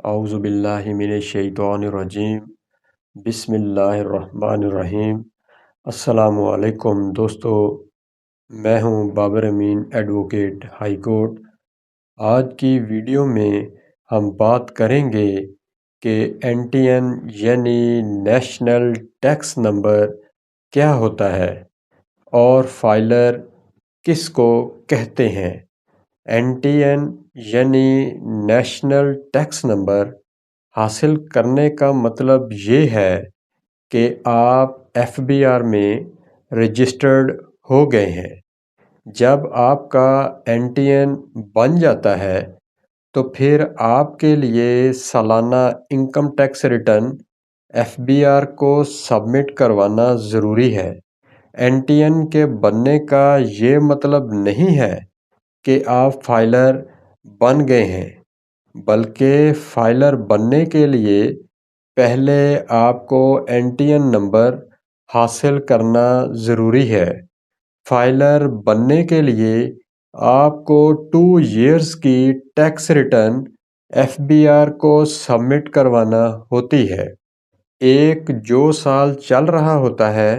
اعوذ باللہ من الشیطان الرجیم بسم اللہ الرحمن الرحیم۔ السلام علیکم دوستو، میں ہوں بابر امین ایڈوکیٹ ہائی کورٹ۔ آج کی ویڈیو میں ہم بات کریں گے کہ این ٹی این یعنی نیشنل ٹیکس نمبر کیا ہوتا ہے اور فائلر کس کو کہتے ہیں۔ این ٹی این یعنی نیشنل ٹیکس نمبر حاصل کرنے کا مطلب یہ ہے کہ آپ ایف بی آر میں رجسٹرڈ ہو گئے ہیں۔ جب آپ کا این ٹی این بن جاتا ہے تو پھر آپ کے لیے سالانہ income tax return F B R کو سبمٹ کروانا ضروری ہے۔ این ٹی این کے بننے کا یہ مطلب نہیں ہے کہ آپ فائلر بن گئے ہیں، بلکہ فائلر بننے کے لیے پہلے آپ کو این ٹی این نمبر حاصل کرنا ضروری ہے۔ فائلر بننے کے لیے آپ کو 2 ایئرز کی tax return F B R کو سبمٹ کروانا ہوتی ہے۔ ایک جو سال چل رہا ہوتا ہے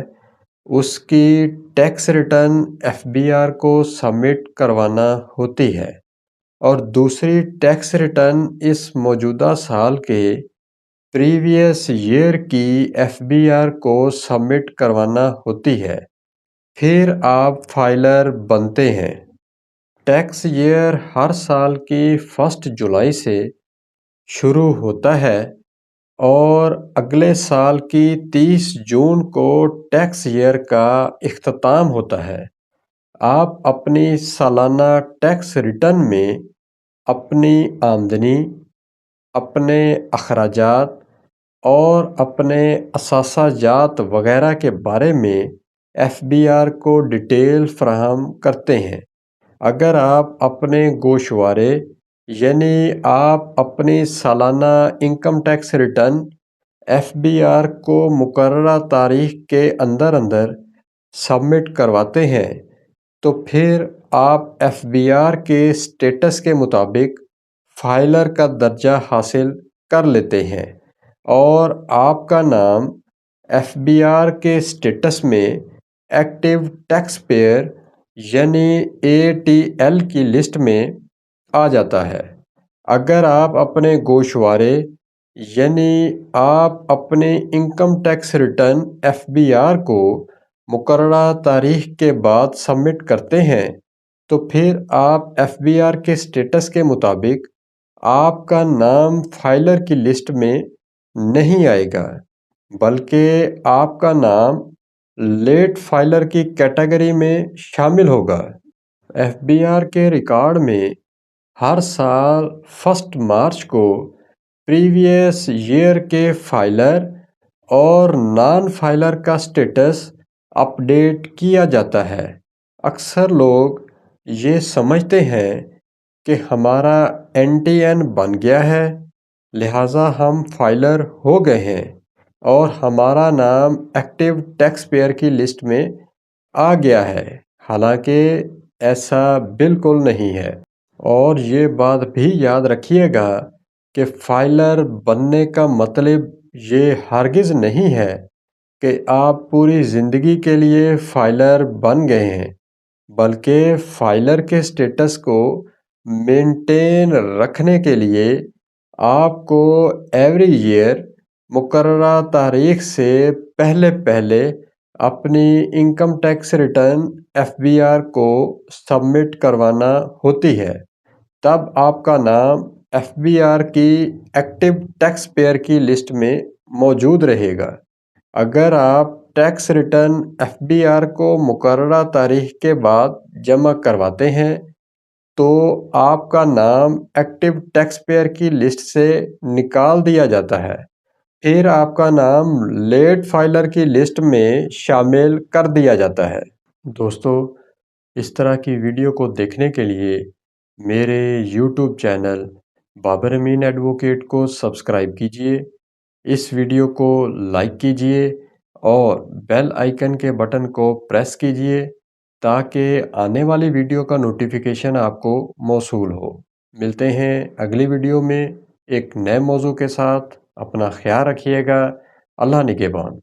اس کی tax return F B R کو سبمٹ کروانا ہوتی ہے، اور دوسری ٹیکس ریٹرن اس موجودہ سال کے پریویس ایئر کی ایف بی آر کو سبمٹ کروانا ہوتی ہے۔ پھر آپ فائلر بنتے ہیں۔ ٹیکس ایئر ہر سال کی 1 جولائی سے شروع ہوتا ہے اور اگلے سال کی 30 جون کو ٹیکس ایئر کا اختتام ہوتا ہے۔ آپ اپنی سالانہ ٹیکس ریٹرن میں اپنی آمدنی، اپنے اخراجات اور اپنے اثاثہ جات وغیرہ کے بارے میں ایف بی آر کو ڈیٹیل فراہم کرتے ہیں۔ اگر آپ اپنے گوشوارے یعنی آپ اپنی سالانہ income tax return F B R کو مقررہ تاریخ کے اندر سبمٹ کرواتے ہیں تو پھر آپ ایف بی آر کے سٹیٹس کے مطابق فائلر کا درجہ حاصل کر لیتے ہیں، اور آپ کا نام ایف بی آر کے سٹیٹس میں ایکٹیو ٹیکس پیئر یعنی اے ٹی ایل کی لسٹ میں آ جاتا ہے۔ اگر آپ اپنے گوشوارے یعنی آپ اپنے income tax return F B R کو مقررہ تاریخ کے بعد سبمٹ کرتے ہیں تو پھر آپ ایف بی آر کے سٹیٹس کے مطابق آپ کا نام فائلر کی لسٹ میں نہیں آئے گا، بلکہ آپ کا نام لیٹ فائلر کی کیٹیگری میں شامل ہوگا۔ ایف بی آر کے ریکارڈ میں ہر سال 1 مارچ کو پریویس ایئر کے فائلر اور نان فائلر کا سٹیٹس اپ ڈیٹ کیا جاتا ہے۔ اکثر لوگ یہ سمجھتے ہیں کہ ہمارا این ٹی این بن گیا ہے، لہٰذا ہم فائلر ہو گئے ہیں اور ہمارا نام ایکٹیو ٹیکس پیئر کی لسٹ میں آ گیا ہے، حالانکہ ایسا بالکل نہیں ہے۔ اور یہ بات بھی یاد رکھیے گا کہ فائلر بننے کا مطلب یہ ہرگز نہیں ہے کہ آپ پوری زندگی کے لیے فائلر بن گئے ہیں، بلکہ فائلر کے سٹیٹس کو مینٹین رکھنے کے لیے آپ کو ایوری ایئر مقررہ تاریخ سے پہلے اپنی income tax return F B R کو سبمٹ کروانا ہوتی ہے۔ تب آپ کا نام ایف بی آر کی ایکٹیو ٹیکس پیئر کی لسٹ میں موجود رہے گا۔ اگر آپ tax return F B R کو مقررہ تاریخ کے بعد جمع کرواتے ہیں تو آپ کا نام ایکٹیو ٹیکس پیئر کی لسٹ سے نکال دیا جاتا ہے، پھر آپ کا نام لیٹ فائلر کی لسٹ میں شامل کر دیا جاتا ہے۔ دوستو، اس طرح کی ویڈیو کو دیکھنے کے لیے میرے یوٹیوب چینل بابر امین ایڈوکیٹ کو سبسکرائب کیجئے، اس ویڈیو کو لائک کیجئے اور بیل آئیکن کے بٹن کو پریس کیجئے تاکہ آنے والی ویڈیو کا نوٹیفیکیشن آپ کو موصول ہو۔ ملتے ہیں اگلی ویڈیو میں۔ ایک نئے موضوع کے ساتھ۔ اپنا خیال رکھیے گا۔ اللہ نگہبان۔